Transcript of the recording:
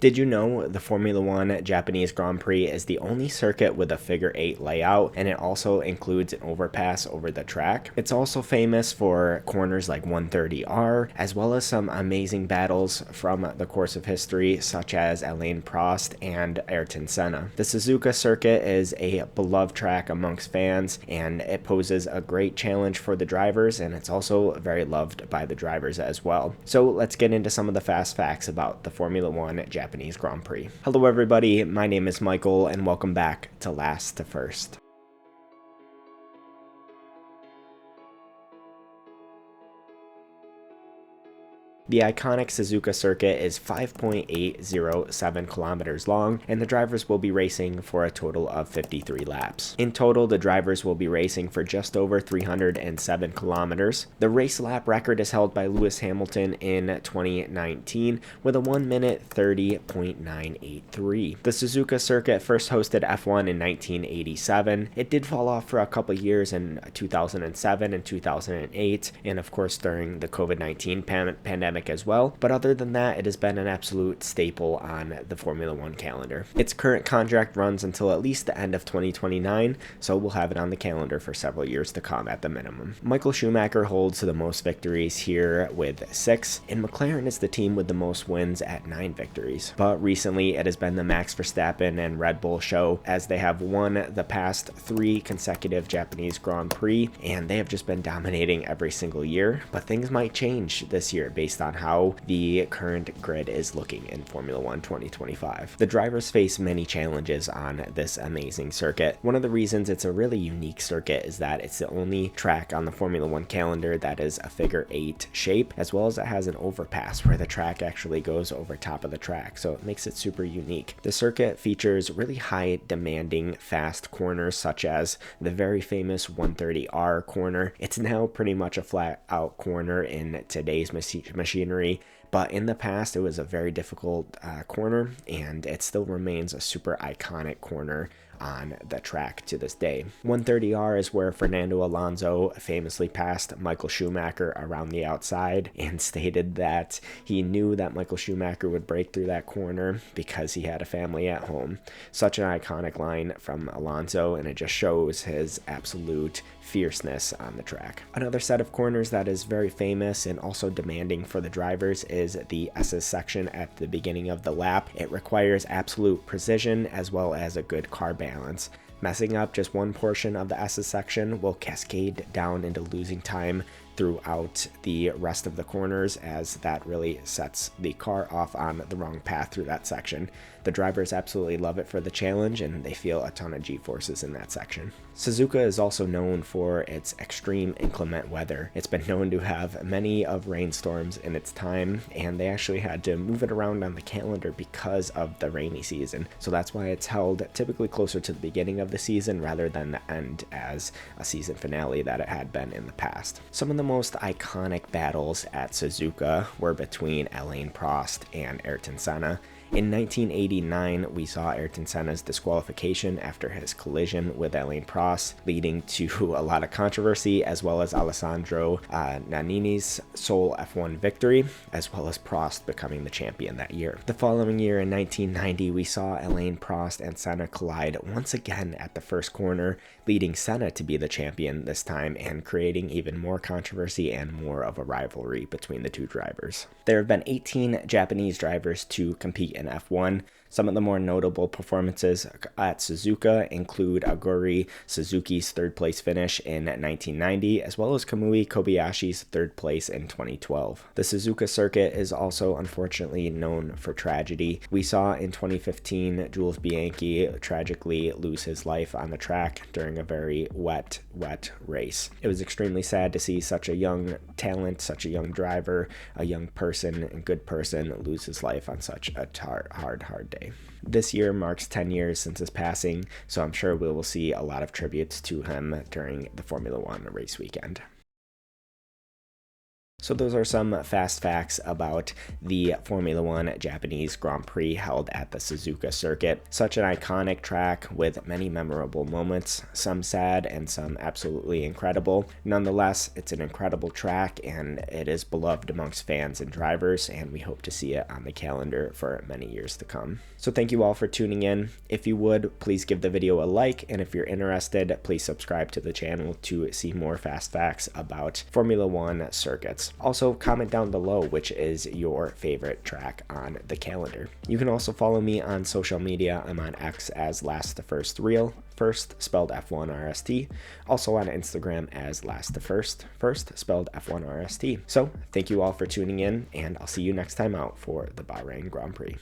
Did you know the Formula One Japanese Grand Prix is the only circuit with a figure 8 layout, and it also includes an overpass over the track? It's also famous for corners like 130R, as well as some amazing battles from the course of history, such as Alain Prost and Ayrton Senna. The Suzuka Circuit is a beloved track amongst fans, and it poses a great challenge for the drivers, and it's also very loved by the drivers as well. So let's get into some of the fast facts about the Formula One Japanese Grand Prix. Hello everybody, my name is Michael and welcome back to Last to First. The iconic Suzuka Circuit is 5.807 kilometers long, and the drivers will be racing for a total of 53 laps. In total, the drivers will be racing for just over 307 kilometers. The race lap record is held by Lewis Hamilton in 2019 with a 1 minute 30.983. The Suzuka Circuit first hosted F1 in 1987. It did fall off for a couple years in 2007 and 2008, and of course during the COVID-19 pandemic as well, but other than that, it has been an absolute staple on the Formula One calendar. Its current contract runs until at least the end of 2029, so we'll have it on the calendar for several years to come at the minimum. Michael Schumacher holds the most victories here with 6, and McLaren is the team with the most wins at 9 victories. But recently, it has been the Max Verstappen and Red Bull show, as they have won the past 3 consecutive Japanese Grand Prix, and they have just been dominating every single year, but things might change this year based on how the current grid is looking in Formula One 2025. The drivers face many challenges on this amazing circuit. One of the reasons it's a really unique circuit is that it's the only track on the Formula One calendar that is a figure 8 shape, as well as it has an overpass where the track actually goes over top of the track, so it makes it super unique. The circuit features really high demanding fast corners, such as the very famous 130R corner. It's now pretty much a flat out corner in today's machinery, but in the past it was a very difficult corner, and it still remains a super iconic corner on the track to this day. 130R is where Fernando Alonso famously passed Michael Schumacher around the outside and stated that he knew that Michael Schumacher would break through that corner because he had a family at home. Such an iconic line from Alonso, and it just shows his absolute fierceness on the track. Another set of corners that is very famous and also demanding for the drivers is the SS section at the beginning of the lap. It requires absolute precision as well as a good car balance. Messing up just one portion of the SS section will cascade down into losing time throughout the rest of the corners, as that really sets the car off on the wrong path through that section. The drivers absolutely love it for the challenge, and they feel a ton of G-forces in that section. Suzuka is also known for its extreme inclement weather. It's been known to have many of rainstorms in its time, and they actually had to move it around on the calendar because of the rainy season. So that's why it's held typically closer to the beginning of the season rather than the end as a season finale that it had been in the past. Some of the most iconic battles at Suzuka were between Alain Prost and Ayrton Senna. In 1989, we saw Ayrton Senna's disqualification after his collision with Alain Prost, leading to a lot of controversy, as well as Alessandro Nannini's sole F1 victory, as well as Prost becoming the champion that year. The following year, in 1990, we saw Alain Prost and Senna collide once again at the first corner, leading Senna to be the champion this time and creating even more controversy and more of a rivalry between the two drivers. There have been 18 Japanese drivers to compete in F1. Some of the more notable performances at Suzuka include Aguri Suzuki's third place finish in 1990, as well as Kamui Kobayashi's third place in 2012. The Suzuka Circuit is also unfortunately known for tragedy. We saw in 2015 Jules Bianchi tragically lose his life on the track during a very wet race. It was extremely sad to see such a young talent, such a young driver, a young person and good person lose his life on such a hard day. This year marks 10 years since his passing, so I'm sure we will see a lot of tributes to him during the Formula One race weekend. So those are some fast facts about the Formula One Japanese Grand Prix held at the Suzuka Circuit. Such an iconic track with many memorable moments, some sad and some absolutely incredible. Nonetheless, it's an incredible track and it is beloved amongst fans and drivers, and we hope to see it on the calendar for many years to come. So thank you all for tuning in. If you would, please give the video a like, and if you're interested, please subscribe to the channel to see more fast facts about Formula One circuits. Also, comment down below which is your favorite track on the calendar. You can also follow me on social media. I'm on X as Last the First Real, first spelled F1RST. Also on Instagram as Last the First spelled F1RST. So thank you all for tuning in, and I'll see you next time out for the Bahrain Grand Prix.